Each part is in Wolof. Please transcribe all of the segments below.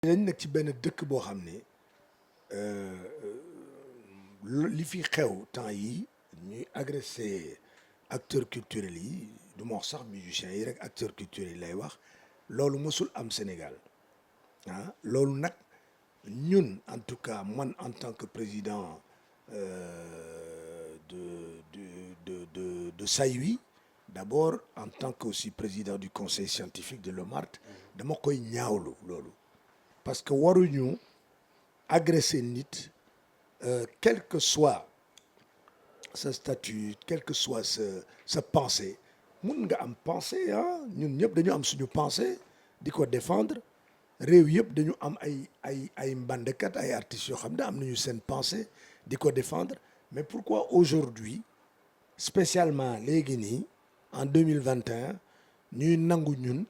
dañ nekk ci benn dëkk boo xam ne li fi xew temps yi ñuy agressé acteurs culturels yi du ma wax sax musiciens yi rek acteurs culturels yi lay wax loolu mësul am Sénégal ah loolu nag ñun en tout cas man en tant que président de SAIWI d'abord en tant que aussi président du conseil scientifique de l'OMART dama koy ñaawlu loolu parce que waruñu agresser nit quel que soit sa statut quel que soit sa pensée mun nga am pensée ah ñun ñëpp dañu am suñu pensée di ko défendre réew yëpp dañu am ay mbandkat ay artistes yoo xam ne am nañu seen pensée di ko défendre mais pourquoi aujourd'hui spécialement léegi nii en 2021 ñuy nangu ñun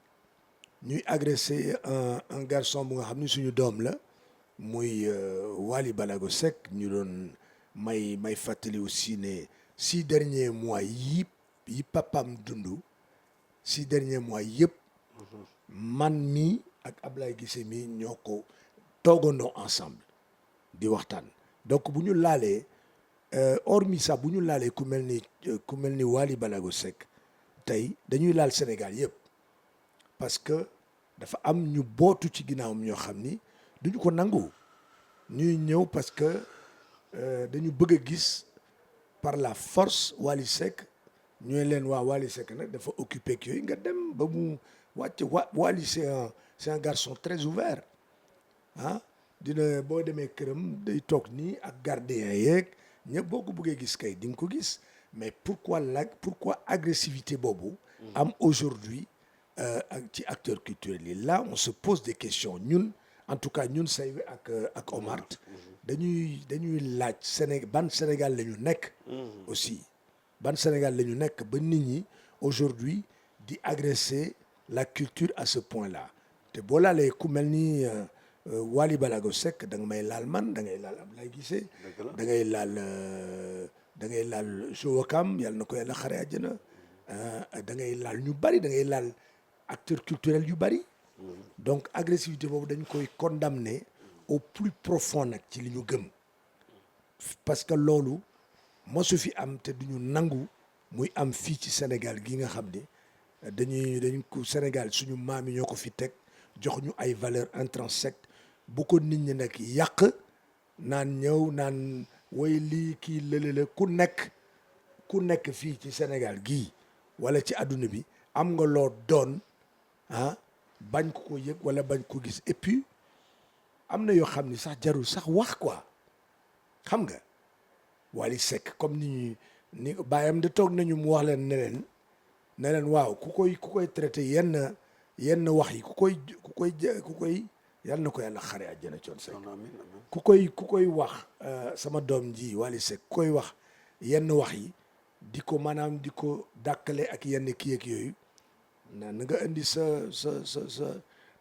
ñuy agressé un garçon bu nga xam ni suñu doom la muy Wally Balago Seck ñu doon may fàttali aussi ne 6 derniers mois yi papam dund 6 derniers mois yëpp man mi ak Ablaye Guissé mi ñoo ko toogandoo ensemble di waxtaan donc bu ñu laalee hormis ça bu ñu laalee ku mel ni Wally Balago Seck tey dañuy laal Sénégal yëpp parce que dafa am ñu bootu ci ginnaawam ñoo xam ni duñu ko nangu ñuy ñëw parce que dañu bëgg a gis par la force Wally Seck ñooy leen waa Wally Seck nag dafa occupé ak yooyu nga dem ba mu wàcc Wally c'est un garçon très ouvert ah dina boo demee këram day toog nii ak gardien yeeg ñëpp boo ko bëggee gis kay di nga ko gis mais pourquoi agressivité boobu am aujourd'hui ci acteurs culturels yi là on se pose des questions ñun en tout cas ñun SAIWI ak OMART dañuy laaj ban Sénégal la ñu nekk aussi ban Sénégal la ñu nekk ba nit ñi aujourd'hui di agresser la culture à ce point là te boo laalee ku mel ni Wally Balago Seck da nga may laal man da ngay laal Ablaye Guissé da ngay laal Jowakam yàlla na ko yàlla xare àjjana da ngay laal ñu bari da ngay laal acteurs culturels yu bari donc agressivité boobu dañ koy condamner au plus profond nag ci li ñu gëm parce que loolu mosu fi am te duñu nangu muy am fii ci Sénégal gi nga xam ne dañ ko Sénégal suñu maam yi ñoo ko fi teg jox ñu ay valeurs intrinsèques bu ko nit ñi nag yàq naan woy lii kii lële ku nekk fii ci Sénégal gii wala ci àdduna bi am nga loo doon bañ ko yëg wala bañ ko gis et puis am na yoo xam ni sax jarul sax wax quoi xam nga Wally Seck comme ni bàyyam de toog nañu mu wax leen ne leen waaw ku koy traité yenn wax yi ku koy yàlla na ko yàlla xare àjjana coon Seck ku koy wax sama doom ji Wally Seck ku koy wax yenn wax yi di ko maanaam di ko dàkkale ak yenn kii ak yooyu na nga indi sa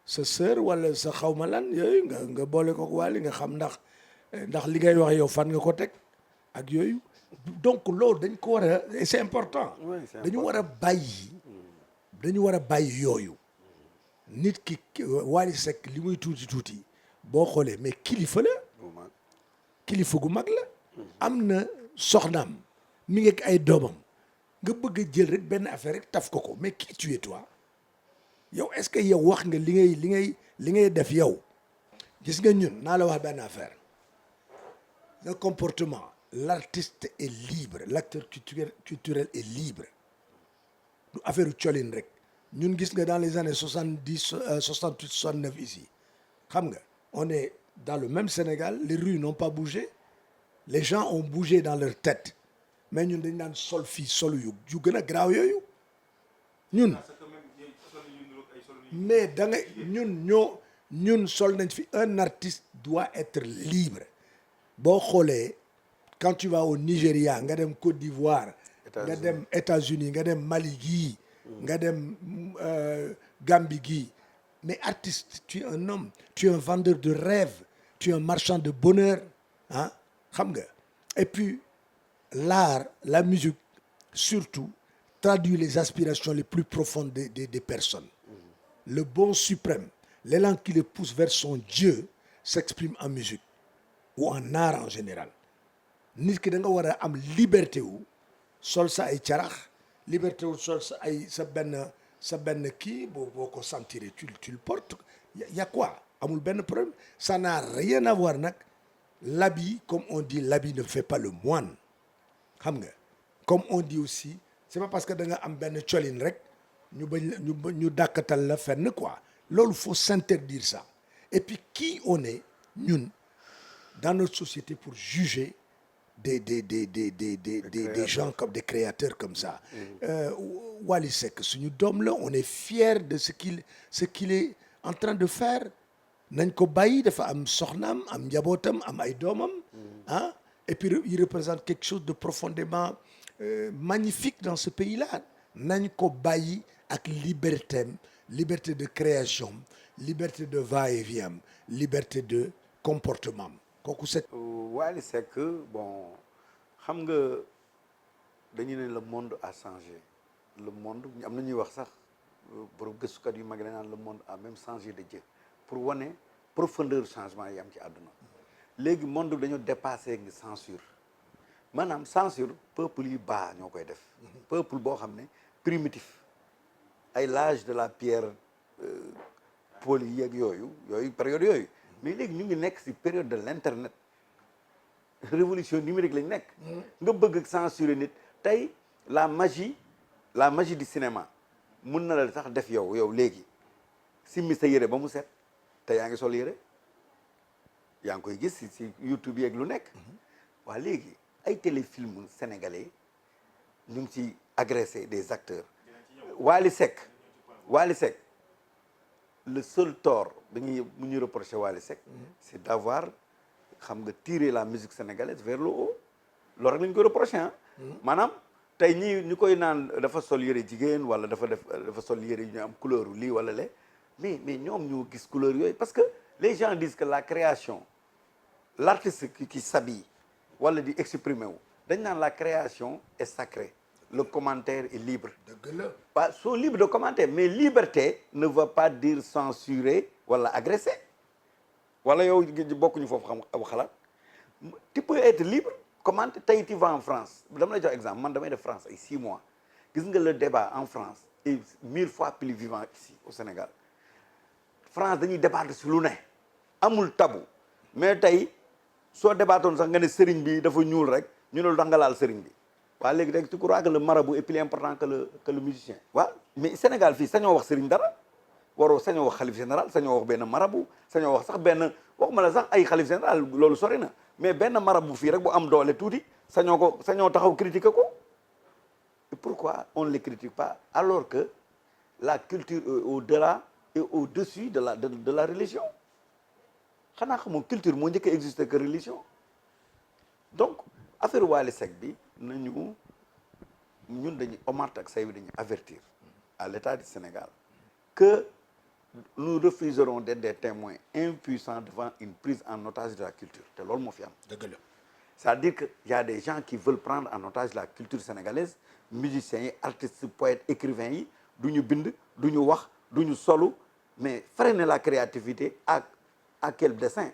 sœur wala sa xawma lan yooyu nga boole ko Wally nga xam ndax li ngay wax yow fan nga ko teg ak yooyu donc loolu dañ ko war a et c'est important dañu war a bàyyi yooyu nit ki Wally Seck li muy tuuti boo xoolee mais kilifa gu mag la am na soxnaam mi ngi ak ay doomam nga bëgg a jël rek benn affaire rek taf ko mais qui tu es toi yow est-ce que yow wax nga li ngay def yow gis nga ñun naa la wax benn affaire le comportement l'artiste est libre l'acteur culturel est libre du affaire colin rek ñun gis nga dans les années 70 68 69 ici xam nga on est dans le même Sénégal les rues n'ont pas bougé les gens ont bougé dans leur tête mais ñun dañ daan sol fii solu yu gën a graaw yooyu ñun mais da nga ñun sol nañ fi un artiste doit être libre boo xoolee quand tu vas au Nigeria nga dem Côte d'Ivoire nga dem États-Unis nga dem Mali gii nga dem Gambie gii mais artiste tu es un homme tu es un vendeur de rêves tu es un marchand de bonheur xam nga et puis l'art la musique surtout traduit les aspirations les plus profondes des personnes le bon suprême l'élan qui le pousse vers son Dieu s'exprime en musique ou en art en général nit ki da nga war a am liberté wu sol sa ay carax liberté wu sol sa ay sa benn kii boo ko sentir tu le portes y a quoi amul benn problème ça n'a rien à voir nag l'habit comme on dit l'habit ne fait pas le moine xam nga comme on dit aussi c'est pas parce que da nga am benn colin rek ñu dàkkatal la fenn quoi loolu faut s'interdire ça et puis qui on est ñun dans notre société pour juger des gens comme des créateurs comme ça. Wally Seck suñu doom la on est fier de ce qu'il est en train de faire nañ ko bàyyi dafa am soxnaam am njabootam am ay doomam ah et puis il représente quelque chose de profondément magnifique dans ce pays-là nañ ko bàyyi ak liberté de création liberté de va-et-vient liberté de comportement kooku c'est Wally Seck bon xam nga dañu ne le monde a changé le monde am na ñuy wax sax borom gëstukat yu mag la naan le monde a même changé de Dieu pour wane profondeur changement yi am ci àdduna léegi monde dañoo dépassé ngi censure maanaam censure peuple yu baa ñoo koy def peuple boo xam ne primitif ay l'âge de la pierre pôle yi ak yooyu période yooyu mais léegi ñu ngi nekk ci période de l'internet révolution numérique lañ nekk nga bëgg censurer nit tey la magie du cinéma mun na la sax def yow léegi simmi sa yére ba mu set te yaa ngi sol yére yaa ngi koy gis ci YouTube yeeg lu nekk waa léegi ay téléfilm sénégalais ñu ngi ci agressé des acteurs Wally Seck le seul tort mu ñuy reproché Wally Seck c'est d'avoir xam nga tirer la musique sénégalaise vers le haut loolu rek la ñu koy reproché maanaam tey ñu koy naan dafa sol yëre jigéen wala dafa sol yëre yu ñu am couleur lii wala le mais ñoom ñoo gis couleur yooyu parce que les gens disent que la création l'artiste qui s'habille wala di exprimer wu dañ naan la création est sacrée le commentaire est libre pas sont libres de commenter mais liberté ne veut pas dire censurer wala agresser wala yow bokkuñu foofu xam xalaat tu peux être libre commenter tey tu vas en France dama lay jox exemple man damay def France ay 6 mois gis nga le débat en France est 1000 fois plus vivant ici au Sénégal France dañuy débattre si lu ne amul tabou mais tey soo débattoon sax nga ne sëriñ bi dafa ñuul rek ñu ne lu tax nga laal sëriñ bi waaw léegi rek tu crois que le marabout est plus important que le musicien waaw mais Sénégal fii sañoo wax sëriñ dara waroo sañoo wax xalif général sañoo wax benn marabout sañoo wax sax benn waxuma la sax ay xalif général loolu sori na mais benn marabout fii rek bu am doole tuuti sañoo taxaw critiquer ko et pourquoi on ne les critique pas alors que la culture est au-delà et au-dessus de la religion xanaa xamoo culture moo njëkk a exister que religion donc affaire Wally Seck bi ñun dañuy Omar ak Saïd dañuy avertir à l'État du Sénégal que nous refuserons d'être des témoins impuissants devant une prise en otage de la culture te loolu moo fi am dëgg la c'est-à-dire que y a des gens qui veulent prendre en otage la culture sénégalaise musiciens yi artistes poètes écrivains yi du ñu bind du ñu wax du ñu solu mais freiner la créativité à quel dessein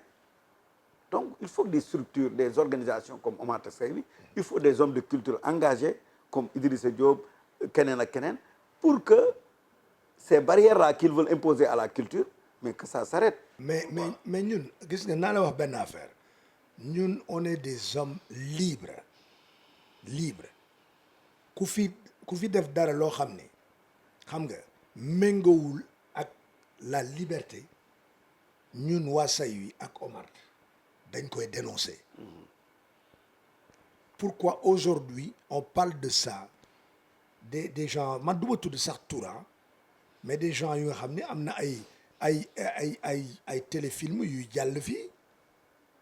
donc il faut des structures des organisations comme Omar Tassaybi il faut des hommes de culture engagés comme Idrissa Diop keneen ak keneen pour que ces barrières-là qu'ils veulent imposer à la culture mais que ça s'arrête mais ñun gis nga naa la wax benn affaire ñun on est des hommes libres ku fi def dara loo xam ne xam nga méngowul ak la liberté ñun waa Saint-Louis ak Omar dañ koy dénoncer pourquoi aujourd'hui on parle de ça des gens man du ma tudd sax Toura mais des gens yu nga xam ne am na ay téléfilm yuy jàll fii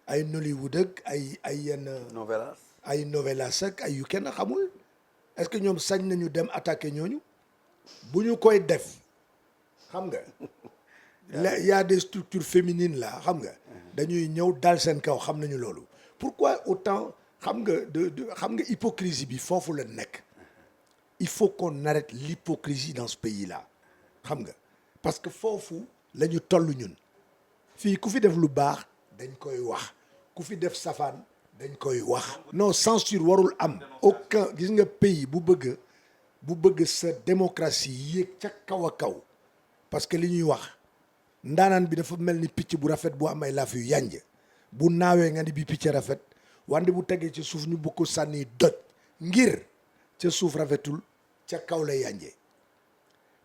ay Nollywood ak ay yenn novelas ak ay yu kenn xamul est-ce que ñoom sañ nañu dem attaquer ñooñu bu ñu koy def xam nga y a des structures féminines là xam nga dañuy ñëw dal seen kaw xam nañu loolu pourquoi autant xam nga xam nga hypocrisie bi foofu la nekk il faut qu'on arrête l'hypocrisie dans ce pays là xam nga parce que foofu la ñu toll ñun fii ku fi def lu baax dañ koy wax ku fi def safaan dañ koy wax non censure warul am aucun gis nga pays bu bëgg sa démocratie yéeg ca kaw a kaw parce que li ñuy wax ndaanaan bi dafa mel ni picc bu rafet bu am ay laaf yu yànj bu naawee nga ni bi picc rafet wante bu tegee ci suuf ñu bëgg ko sànni doj ngir ca suuf rafetul ca kaw lay yànjee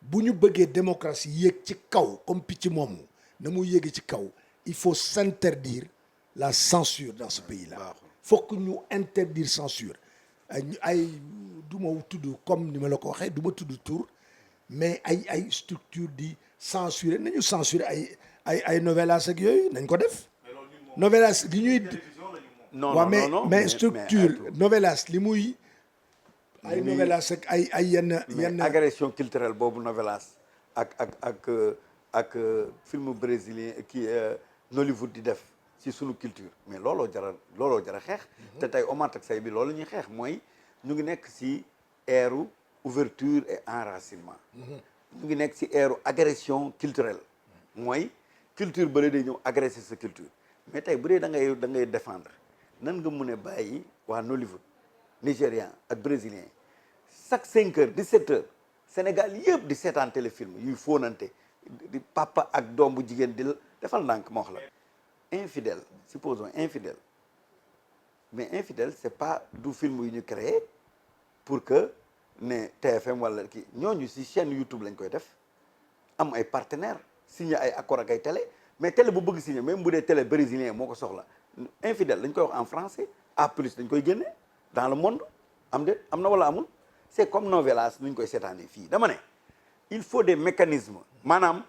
bu ñu bëggee démocratie yéeg ci kaw comme picc moomu na mu yéegi ci kaw il faut s'interdire la censure dans ce pays-là faut que ñu interdire censure ay du ma tudd comme ni ma la ko waxee du ma tudd tur mais ay structure di censurer nañu censurer ay novelas ak yooyu nañ ko def novelas li ñuy non mais structure novelas li muy ay novelas ak ay yenn agression culturelle boobu novelas ak film brésilien kii Nollywood di def ci sunu culture mais looloo jara xeex te tey Omar ak say bi loolu ñuy xeex mooy ñu ngi nekk ci ère ouverture et enracinement ñu ngi nekk ci ère agression culturelle mooy culture bële day ñëw agresser sa culture mais tey bu dee da ngay défendre nan nga mun a bàyyi waa Nollywood nigérian ak brésilien chaque 5 heures 17 heures Sénégal yëpp di seetaan téléfilm yuy fóonante di papa ak doom bu jigéen di defal ndànk ma wax la infidèle supposons infidèle mais infidèle c'est pas du film yu ñu créé pour que ne TFM wala kii ñooñu ci chaîne YouTube lañ koy def am ay partenaires signé ay accord ak ay télé mais télé bu bëgg signé même bu dee télé brésilien moo ko soxla infidèle dañ koy wax en français A plus dañ koy génne dans le monde am na wala amul c'est comme novelas nu ñu koy seetaanee fii dama ne il faut des mécanismes maanaam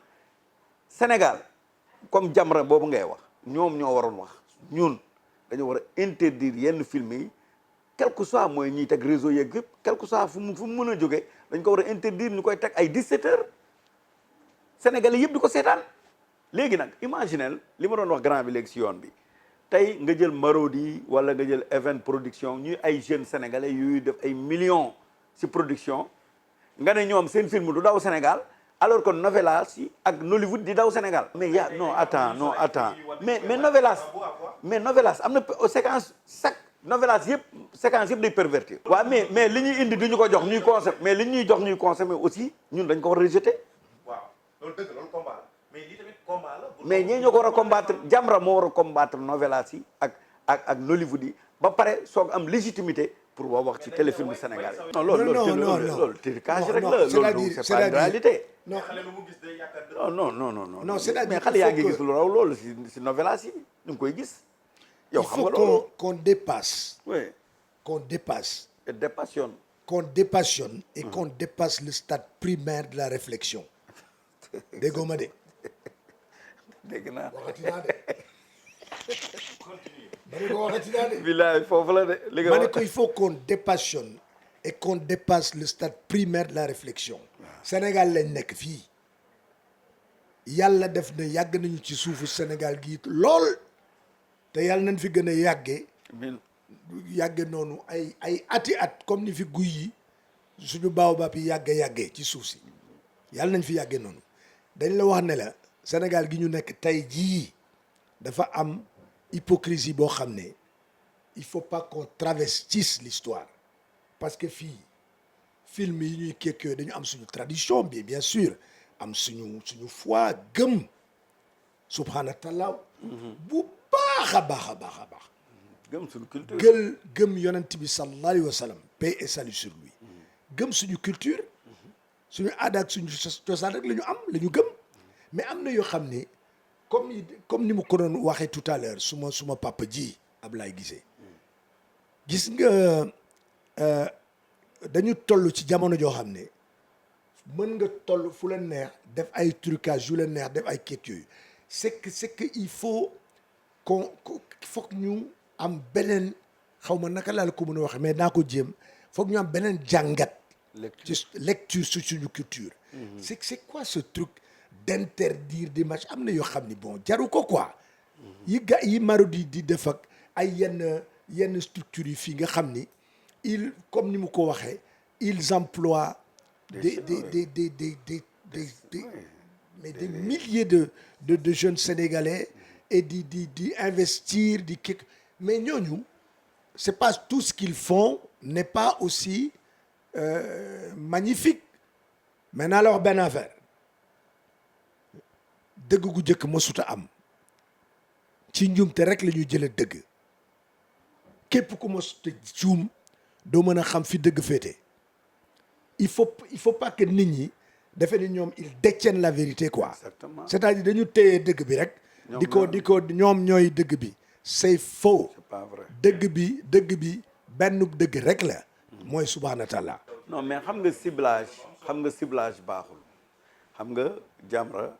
Sénégal comme Jamra boobu ngay wax ñoom ñoo waroon wax ñun dañoo war a interdire yenn film yi quel que soit mooy ñiy teg réseau yeeg yëpp quel que soit fu mu mën a jógee dañ ko war a interdire ñu koy teg ay 17 heures Sénégalais yëpp di ko seetaan léegi nag imaginel li ma doon wax grand bi léegi si yoon bi tey nga jël Marodi wala nga jël Even Production ñuy ay jeunes sénégalais yuy def ay millions si production nga ne ñoom seen film du daw Sénégal alors que novelas yi ak Nollywood di daw Sénégal. mais non attends mais novelas am na séquence chaque novelas yëpp séquence yëpp day pervertir. waaw mais li ñuy indi du ñu ko jox ñuy consommer mais li ñuy jox ñuy consommer aussi ñun dañ ko war a rejeter. waaw loolu dëgg loolu combat la mais lii tamit combat la. mais ñii ñoo ko war a combattre Jamra moo war a combattre novelas yi ak Nollywood yi ba pare soog am légitimité pour wax ci téléfilm Sénégal yi. non loolu tricage rek la loolu c'est pas une réalité. non xale lu mu gis day yaakaar non c'est-à-dire mais xale yaa ngi gis lu raw loolu si novelas yi ñu ngi koy gis. yow xam nga loolu qu'on dépasse. oui qu'on dépasse. et dépassionne. qu'on dépassionne et qu'on dépasse le stade primaire de la réflexion. déggoo ma de. dégg naa waxati naa de. ma ne ko waxati naa de. bilaay foofu la de li nga ma ne ko il faut qu'on dépassionne et qu'on dépasse le stade primaire de la réflexion. Sénégal lañ nekk fii yàlla def na yàgg nañu ci suufu Sénégal gii lool te yàlla nañ fi gën a yàgge noonu ay ati at comme ni fi guy yi suñu baobab yi yàggee ci suuf si yàlla nañ fi yàgge noonu dañ la wax ne la Sénégal gi ñu nekk tey jii dafa am hypocrisie boo xam ne il faut pas qu'on travestisse l'histoire parce que fii film yi ñuy kéeg yooyu dañu am suñu tradition bi bien sûr am suñu foi gëm subhanallah bu baax a baax gëm suñu culture gëm yonent bi sallallahu alayhi wa sallam paix et salut sur lui gëm suñu culture suñu aada ak suñu cosaan rek la ñu am la ñu gëm mais am na yoo xam ne comme ni mu ko doon waxee tout à l'heure suma papa ji Ablaye Guissé gis nga dañu toll ci jamono joo xam ne mën nga toll fu la neex def ay trucage yu la neex def ay kéeg yooyu c'est que il faut foog ñu am beneen xaw ma naka laa la ko mën a waxee mais naa ko jéem foog ñu am beneen jàngat ci lecture sur suñu culture c'est quoi ce truc d'interdire des matchs am na yoo xam ni bon jaru ko quoi yi Marodi di def ak ay yenn structures yi fii nga xam ni comme ni mu ko waxee ils emploient des mais des milliers de jeunes sénégalais et di investir di kii mais ñooñu c'est pas tout ce qu'ils font n'est pas aussi magnifique mais naa la wax benn affaire dëgg gu jëkk mësuta am ci njuumte rek la ñuy jëlee dëgg képp ku mësuta juum doo mën a xam fi dëgg féete il faut pas que nit ñi defe ni ñoom ils détiennent la vérité quoi. Exactement. C'est-à-dire dañu téye dëgg bi rek di ko ñoom ñooy dëgg bi c'est faux. c'est pas vrai. dëgg bi benn dëgg rek la mooy subhaana taala. non mais xam nga ciblage baaxul xam nga Jamra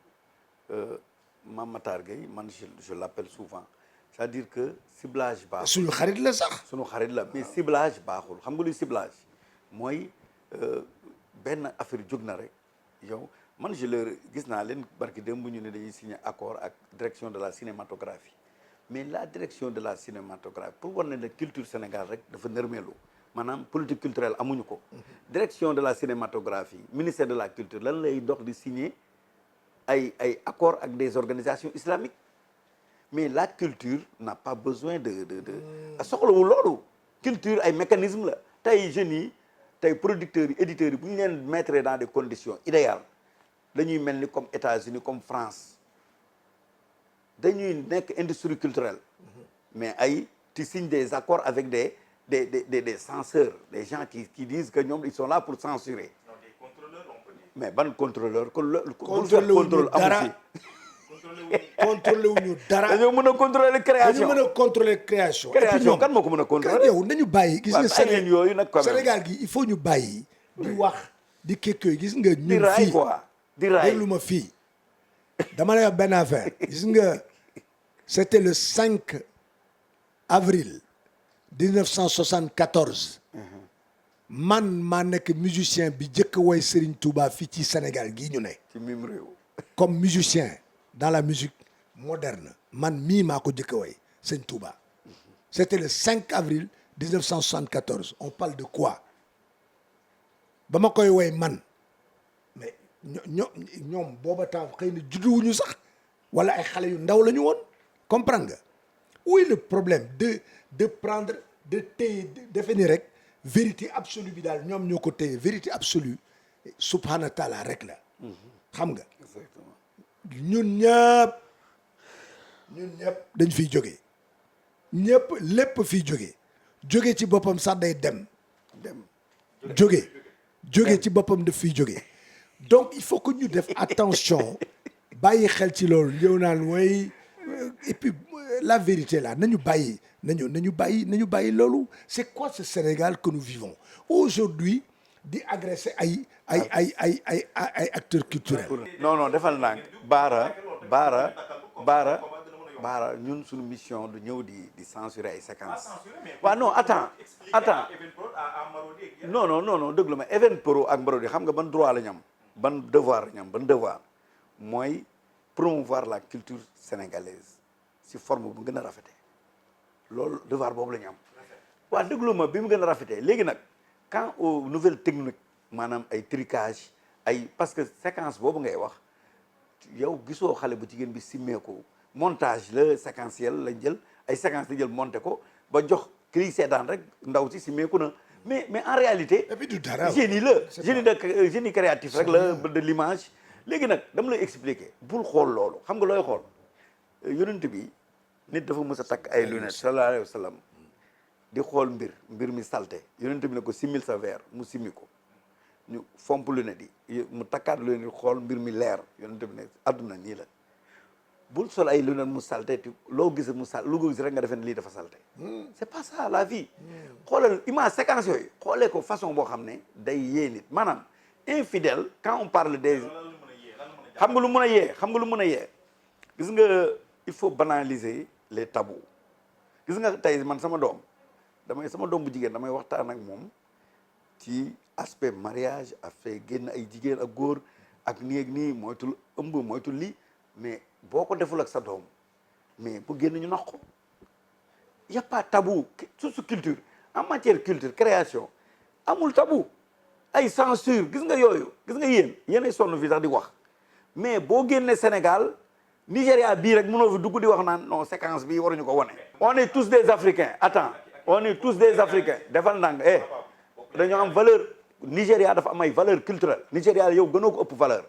Mame Matar Gueye man je l'appelle souvent c'est-à-dire que ciblage baaxul. suñu xarit la sax. suñu xarit la mais ciblage baaxul xam nga luy ciblage mooy benn affaire jóg na rek yow man je leur gis naa leen barki démb ñu ne dañuy signer accord ak direction de la cinématographie mais la direction de la cinématographie pour war na ne culture Sénégal rek dafa nërmeelu maanaam politique culturelle amuñu ko. direction de la cinématographie ministère de la culture lan lay dox di signer ay accord ak des organisations islamiques mais la culture n'a pas besoin de soxlawul loolu. culture ay mécanisme la tey jeunes yi tey producteurs yi éditeurs yi bu ñu leen mettre dans des conditions idéales dañuy mel ni comme États-Unis comme France dañuy nekk industrie culturelle mais tu signes des accords avec des censeurs des gens qui disent que ñoom ils sont là pour censurer. Non, des contrôleurs, on peut dire. mais ban contrôleur contrôlé wuñu dara contrôlé wuñu dara. dañoo mën a contrôler création dañu mën a contrôler création. création kan moo ko mën a contrôler. yow nañu bàyyi gis nga Sénégal yooyu nag quand même Sénégal gi il faut ñu bàyyi. di wax di kékkëy gis nga. di ñun raay fii quoi di raay déglu ma fii dama lay wax benn affaire gis nga c'était le 5 avril 1974 man maa nekk musicien bi njëkk a woy Serigne Touba fii ci Sénégal gii ñu ne. ci mim réew. comme musicien dans la musique moderne man mii maa ko njëkk a woy Serigne Touba c'était le 5 avril 1974 on parle de quoi ba ma koy woy man mais ñoom booba temps xëy na judduwuñu sax wala ay xale yu ndaw la ñu woon comprendre nga où est le problème de prendre de téye defe ni rek vérité absolue bi daal ñoom ñoo ko téye vérité absolue subhana taala rek la xam nga exactement. ñun ñëpp dañ fiy jógee ñëpp lépp fiy jóge ci boppam sax day dem jóge ci boppam daf fiy jóge donc il faut que ñu def attention bàyyi xel ci loolu ñëw naan way et puis la vérité là nañu bàyyi loolu c'est quoi ce Sénégal que nous vivons aujourd'hui di agresser ay acteurs culturels. non defal ndànk baara ñun suñu mission du ñëw di censurer ay séquences. waaw non attends non déglu ma Evenprod ak Marodi xam nga ban droit la ñu am ban devoir mooy promouvoir la culture sénégalaise ci forme bu gën a rafetee loolu devoir boobu la ñu am. waaw déglu ma bi mu gën a rafetee léegi nag quant aux nouvelles techniques maanaam ay trucage parce que séquence boobu ngay wax yow gisoo xale bu jigéen bi simmeeku montage la séquentiel lañ jël ay séquences la jël monté ko ba jox kii seetaan rek ndaw si simmeeku na mais en réalité. et puis du dara génie la génie créatif rek la de l'image. léegi nag dama lay expliquer bul xool loolu xam nga looy xool yonent bi nit dafa mës a takk ay lunettes sallallahu alayhi wa sallam di xool mbir mi salté yonent bi ne ko simmil sa verre mu simmi ko ñu fomp lunettes yi mu takkaat lunettes yi xool mbir mi leer yonent bi ne adduna nii la bul sol ay lunettes mu salté loo gis lu ko gis rek nga defee ne lii dafa salté c'est pas ça la vie xoolal image séquence yooyu xoolee ko façon boo xam ne day yee nit maanaam infidèle quand on parle des xam nga lu mën a yee gis nga il faut banaliser les tabous gis nga tey man sama doom bu jigéen damay waxtaan ak moom ci aspect mariage aspect génn ay jigéen ak góor ak nii ak nii moytul ëmb moytul lii mais boo ko deful ak sa doom mais bu génn ñu nax ko y a pas tabou surtout culture en matière culture création amul tabou ay censure gis nga yooyu gis nga yéen ay sonn fii sax di wax mais boo génnee Sénégal Nigéria bii rek mënoo fi dugg di wax naan non séquence bi waruñu ko wone. On est tous des Africains attends on est tous des Africains defal ndànk dañoo am valeur Nigéria dafa am ay valeur culturelle Nigéria yow gënoo ko ëpp valeur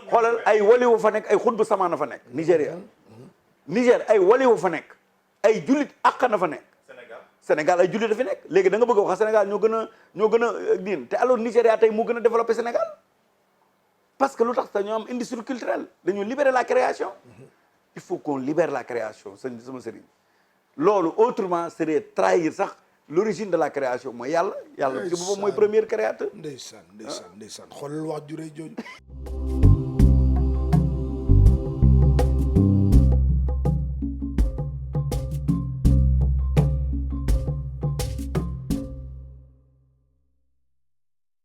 xoolal ay waliwu fa nekk ay xutbu samaana fa nekk Nigéria Niger ay waliwu fa nekk ay jullit àq na fa nekk Sénégal ay jullit dafa nekk léegi da nga bëgg a wax Sénégal ñoo gën a diin te alors Nigéria tey moo gën a développé Sénégal parce que lu tax dañoo am industrie culturelle dañoo libérer la création il faut qu'on libère la création sama sëriñ loolu autrement serait trahir sax l'origine de la création mooy yàlla ci boppam mooy premier créateur ndeysaan xoolal wax juree jooju